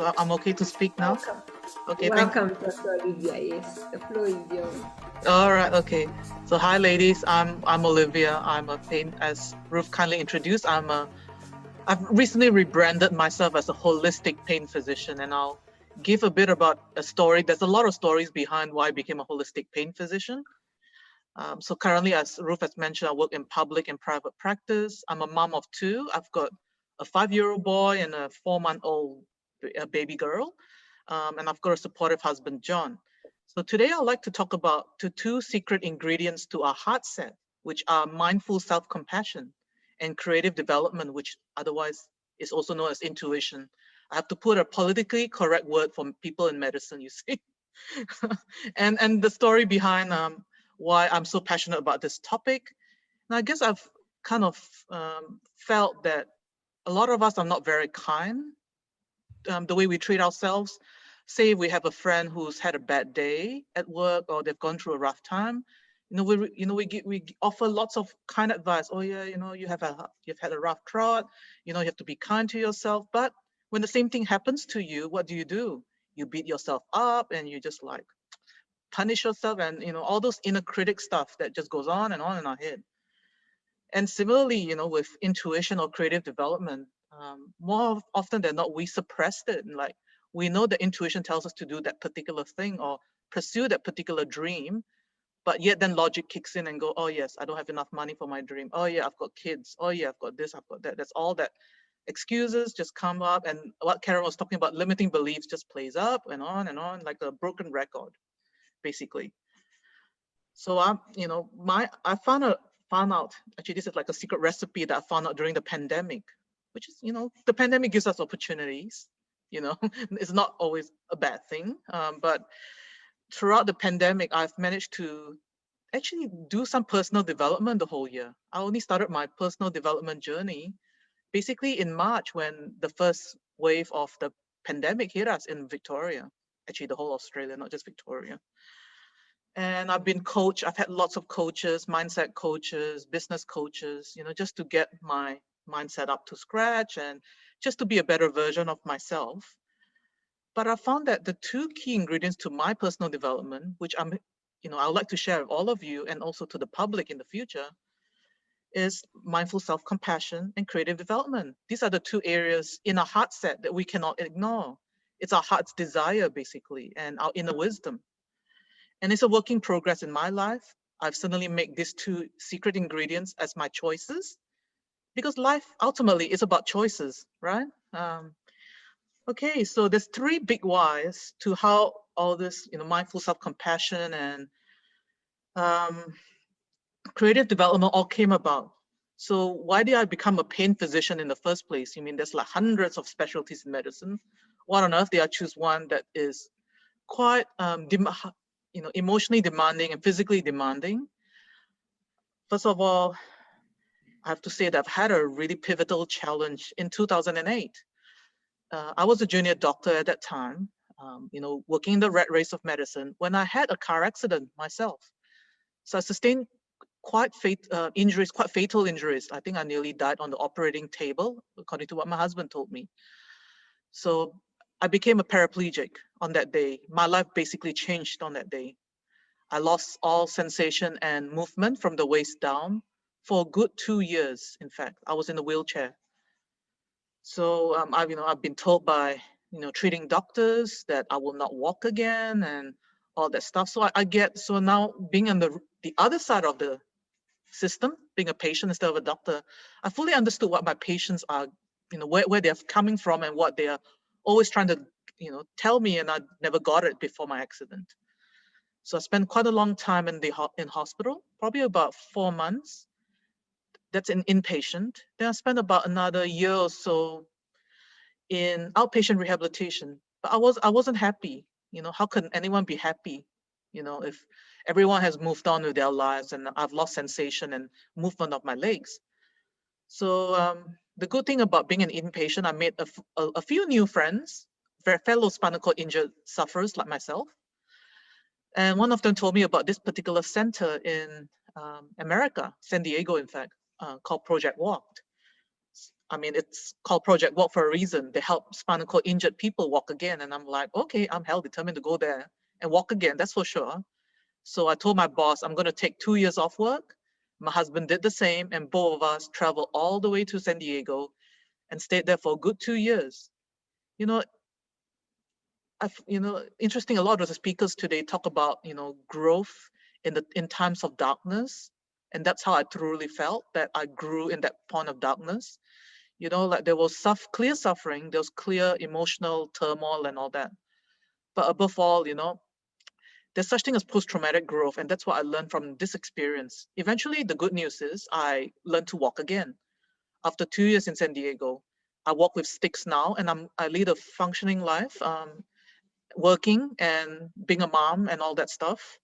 So I'm okay to speak now? Welcome. Okay, thank you. Welcome, Dr. Olivia. Yes, the floor is yours. All right, okay. So hi ladies, I'm Olivia. I'm a pain, as Ruth kindly introduced, I've recently rebranded myself as a holistic pain physician, and I'll give a bit about a story. There's a lot of stories behind why I became a holistic pain physician. So currently, as Ruth has mentioned, I work in public and private practice. I'm a mom of two. I've got a 5-year-old boy and a 4-month-old baby girl. And I've got a supportive husband, John. So today I'd like to talk about the two secret ingredients to our heart set, which are mindful self-compassion and creative development, which otherwise is also known as intuition. I have to put a politically correct word for people in medicine, you see. And the story behind why I'm so passionate about this topic. And I guess I've kind of felt that a lot of us are not very kind, the way we treat ourselves. Say we have a friend who's had a bad day at work or they've gone through a rough time. We offer lots of kind advice. Oh yeah, you've had a rough trot. You have to be kind to yourself. But when the same thing happens to you, what do? You beat yourself up and you just like punish yourself, and all those inner critic stuff that just goes on and on in our head. And similarly, with intuition or creative development, more often than not, we suppressed it. And like, we know that intuition tells us to do that particular thing or pursue that particular dream, but yet then logic kicks in and go, oh yes, I don't have enough money for my dream. Oh yeah, I've got kids. Oh yeah, I've got this, I've got that. That's all that excuses just come up. And what Karen was talking about, limiting beliefs, just plays up and on, like a broken record, basically. So I found out, actually this is like a secret recipe that I found out during the pandemic, which is, the pandemic gives us opportunities, it's not always a bad thing. But throughout the pandemic, I've managed to actually do some personal development the whole year. I only started my personal development journey basically in March, when the first wave of the pandemic hit us in Victoria, actually the whole Australia, not just Victoria. And I've had lots of coaches, mindset coaches, business coaches, just to get my mindset up to scratch and just to be a better version of myself. But I found that the two key ingredients to my personal development, which I would like to share with all of you and also to the public in the future, is mindful self-compassion and creative development. These are the two areas in our heart set that we cannot ignore. It's our heart's desire, basically, and our inner wisdom. And it's a work in progress in my life. I've suddenly made these two secret ingredients as my choices, because life ultimately is about choices, right? Okay, so there's three big whys to how all this, mindful self-compassion and creative development all came about. So why did I become a pain physician in the first place? You mean there's like hundreds of specialties in medicine? What on earth did I choose one that is quite emotionally demanding and physically demanding? First of all, I have to say that I've had a really pivotal challenge in 2008. I was a junior doctor at that time, working in the rat race of medicine when I had a car accident myself. So I sustained injuries, quite fatal injuries. I think I nearly died on the operating table, according to what my husband told me. So I became a paraplegic on that day. My life basically changed on that day. I lost all sensation and movement from the waist down for a good 2 years. In fact, I was in a wheelchair. So I've been told by treating doctors that I will not walk again and all that stuff. So so now being on the other side of the system, being a patient instead of a doctor, I fully understood what my patients are, where they're coming from and what they are always trying to tell me, and I never got it before my accident. So I spent quite a long time in hospital, probably about 4 months. That's an inpatient. Then I spent about another year or so in outpatient rehabilitation. But I wasn't happy. How can anyone be happy? If everyone has moved on with their lives and I've lost sensation and movement of my legs. So the good thing about being an inpatient, I made a few new friends, fellow spinal cord injured sufferers like myself. And one of them told me about this particular center in America, San Diego, in fact, called Project Walked. I mean, it's called Project Walk for a reason. They help spinal cord injured people walk again. And I'm like, okay, I'm hell determined to go there and walk again, that's for sure. So I told my boss, I'm going to take 2 years off work. My husband did the same, and both of us traveled all the way to San Diego and stayed there for a good 2 years. You know, interesting. A lot of the speakers today talk about, growth in times of darkness, and that's how I truly felt that I grew in that point of darkness. Like there was clear suffering, there was clear emotional turmoil and all that. But above all, there's such thing as post-traumatic growth, and that's what I learned from this experience. Eventually, the good news is I learned to walk again. After 2 years in San Diego, I walk with sticks now, and I lead a functioning life, working and being a mom and all that stuff.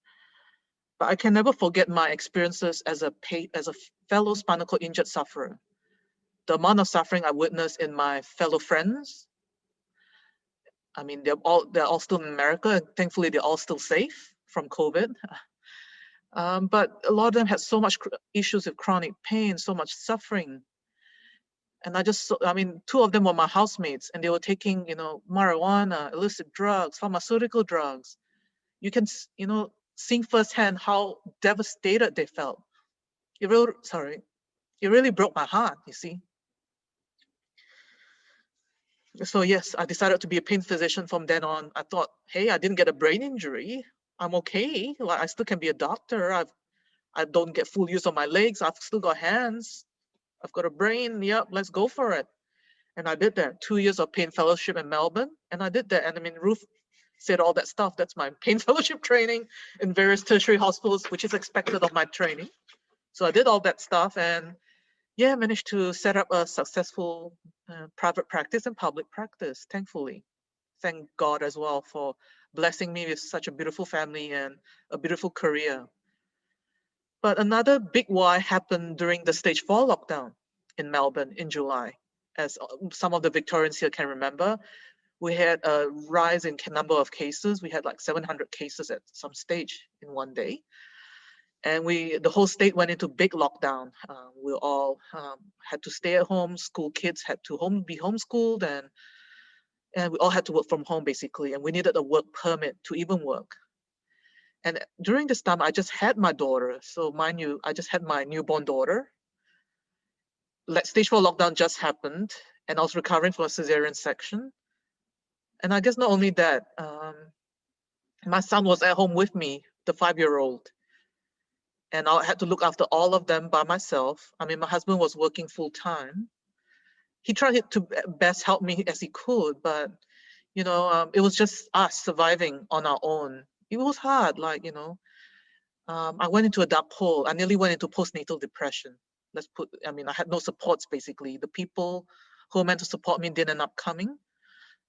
But I can never forget my experiences as a fellow spinal cord injured sufferer. The amount of suffering I witnessed in my fellow friends. I mean, they're all still in America, and thankfully they're all still safe from COVID. But a lot of them had so much issues with chronic pain, so much suffering. And I mean, two of them were my housemates, and they were taking, marijuana, illicit drugs, pharmaceutical drugs. You can, seeing firsthand how devastated they felt. It really broke my heart, you see. So yes, I decided to be a pain physician from then on. I thought, hey, I didn't get a brain injury. I'm okay. Like I still can be a doctor. I don't get full use of my legs. I've still got hands. I've got a brain. Yep, let's go for it. And I did that. 2 years of pain fellowship in Melbourne. And I did that. And I mean, Ruth said all that stuff. That's my pain fellowship training in various tertiary hospitals, which is expected of my training. So I did all that stuff and yeah, managed to set up a successful private practice and public practice, thankfully. Thank God as well for blessing me with such a beautiful family and a beautiful career. But another big why happened during the stage 4 lockdown in Melbourne in July. As some of the Victorians here can remember, we had a rise in number of cases. We had like 700 cases at some stage in one day. And the whole state went into big lockdown. We all had to stay at home. School kids had to be homeschooled, and we all had to work from home basically. And we needed a work permit to even work. And during this time, I just had my daughter. So mind you, I just had my newborn daughter. Like stage 4 lockdown just happened, and I was recovering from a cesarean section. And I guess not only that, my son was at home with me, the 5-year-old, and I had to look after all of them by myself. I mean, my husband was working full time. He tried to best help me as he could, but it was just us surviving on our own. It was hard, like I went into a dark hole. I nearly went into postnatal depression. I mean, I had no supports basically. The people who were meant to support me didn't end up coming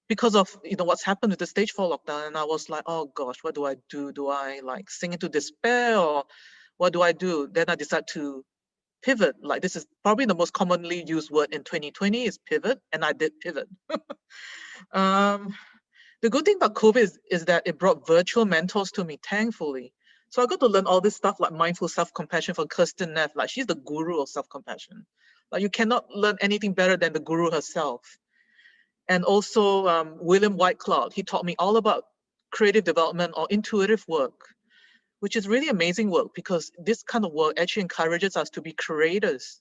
because of what's happened with the stage 4 lockdown. And I was like, oh gosh, what do I do? Do I like sink into despair, or what do I do? Then I decided to pivot. Like this is probably the most commonly used word in 2020 is pivot, and I did pivot. um, the good thing about COVID is that it brought virtual mentors to me, thankfully. So I got to learn all this stuff like mindful self-compassion from Kirsten Neff. Like she's the guru of self-compassion. Like you cannot learn anything better than the guru herself. And also William Whitecloud, he taught me all about creative development or intuitive work, which is really amazing work because this kind of work actually encourages us to be creators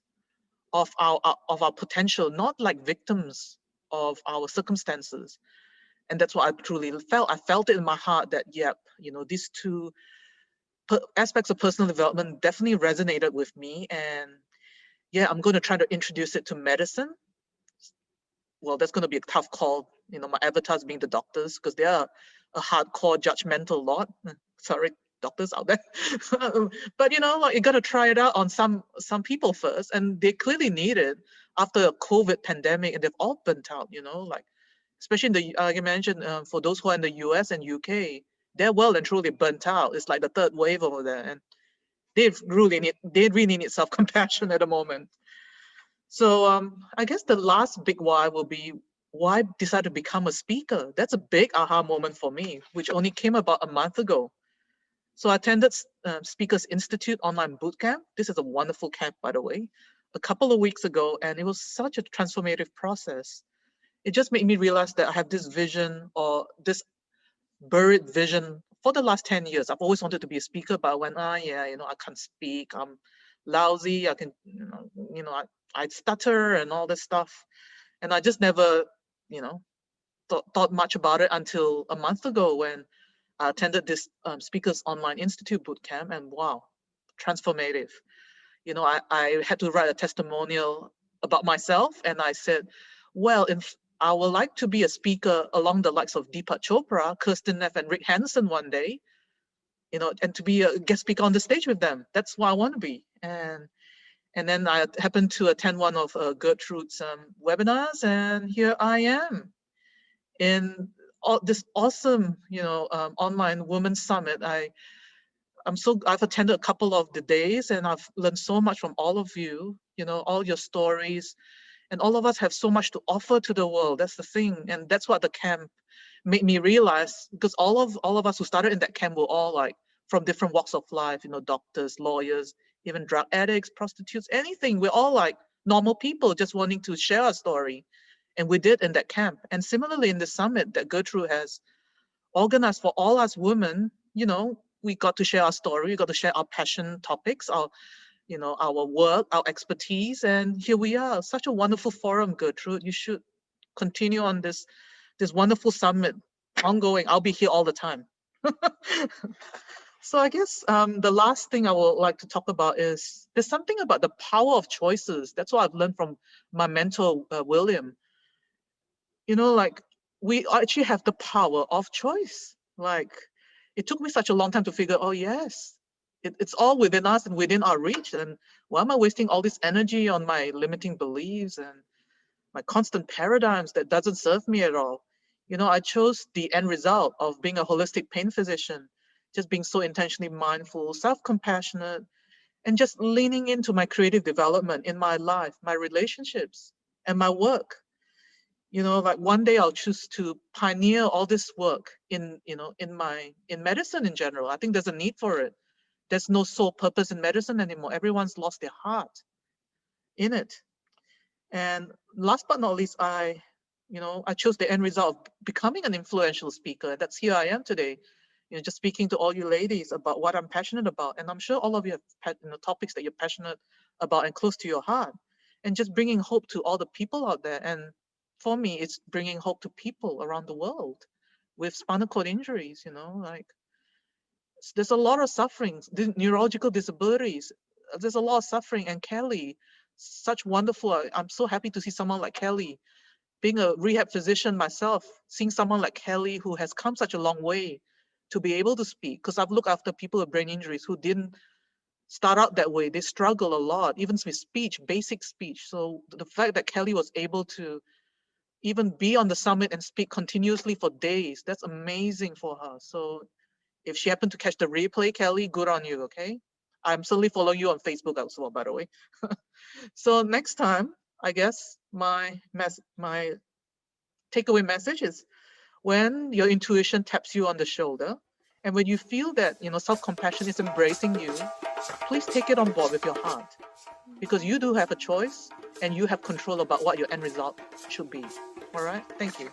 of our potential, not like victims of our circumstances. And that's what I truly felt. I felt it in my heart that, yep, these two aspects of personal development definitely resonated with me. And yeah, I'm going to try to introduce it to medicine. Well, that's going to be a tough call. My avatars being the doctors, because they are a hardcore judgmental lot. Sorry, doctors out there. But like you got to try it out on some people first, and they clearly need it after a COVID pandemic, and they've all burnt out. Like especially in you mentioned, for those who are in the US and UK, they're well and truly burnt out. It's like the third wave over there, and they really need self-compassion at the moment. So I guess the last big why will be why I decided to become a speaker. That's a big aha moment for me, which only came about a month ago. So I attended Speakers Institute online bootcamp. This is a wonderful camp, by the way. a couple of weeks ago, and it was such a transformative process. It just made me realize that I have this vision, or this buried vision, for the last 10 years. I've always wanted to be a speaker, but when I can't speak, I'm lousy, I can, I stutter and all this stuff. And I just never, you know, thought much about it until a month ago when I attended this Speakers Online Institute bootcamp, and wow, transformative. I had to write a testimonial about myself, and I said, well, if I would like to be a speaker along the likes of Deepak Chopra, Kirsten Neff, and Rick Hansen one day, and to be a guest speaker on the stage with them. That's what I want to be. And then I happened to attend one of Gertrude's webinars, and here I am in this awesome, online women's summit. I've attended a couple of the days, and I've learned so much from all of you, all your stories, and all of us have so much to offer to the world. That's the thing. And that's what the camp made me realize, because all of us who started in that camp were all like from different walks of life, doctors, lawyers, even drug addicts, prostitutes, anything. We're all like normal people just wanting to share our story. And we did in that camp. And similarly in the summit that Gertrude has organized for all us women, we got to share our story, we got to share our passion topics, our work, our expertise, and here we are. Such a wonderful forum, Gertrude. You should continue on this wonderful summit ongoing. I'll be here all the time. So I guess the last thing I would like to talk about is there's something about the power of choices. That's what I've learned from my mentor, William. Like we actually have the power of choice. Like it took me such a long time to figure, oh yes, it's all within us and within our reach. And why am I wasting all this energy on my limiting beliefs and my constant paradigms that doesn't serve me at all? I chose the end result of being a holistic pain physician, just being so intentionally mindful, self-compassionate, and just leaning into my creative development in my life, my relationships, and my work. Like one day I'll choose to pioneer all this work in medicine in general. I think there's a need for it. There's no sole purpose in medicine anymore. Everyone's lost their heart in it. And last but not least, I chose the end result of becoming an influential speaker. That's here I am today, just speaking to all you ladies about what I'm passionate about. And I'm sure all of you have topics that you're passionate about and close to your heart, and just bringing hope to all the people out there. And for me, it's bringing hope to people around the world with spinal cord injuries, like there's a lot of suffering, neurological disabilities. There's a lot of suffering. And Kelly, such wonderful. I'm so happy to see someone like Kelly. Being a rehab physician myself, seeing someone like Kelly who has come such a long way to be able to speak, because I've looked after people with brain injuries who didn't start out that way. They struggle a lot, even with speech, basic speech. So the fact that Kelly was able to even be on the summit and speak continuously for days, that's amazing for her. So if she happened to catch the replay, Kelly, good on you, okay? I'm certainly following you on Facebook as well, by the way. So next time, I guess my takeaway message is, when your intuition taps you on the shoulder, and when you feel that self-compassion is embracing you, please take it on board with your heart, because you do have a choice and you have control about what your end result should be. All right, thank you.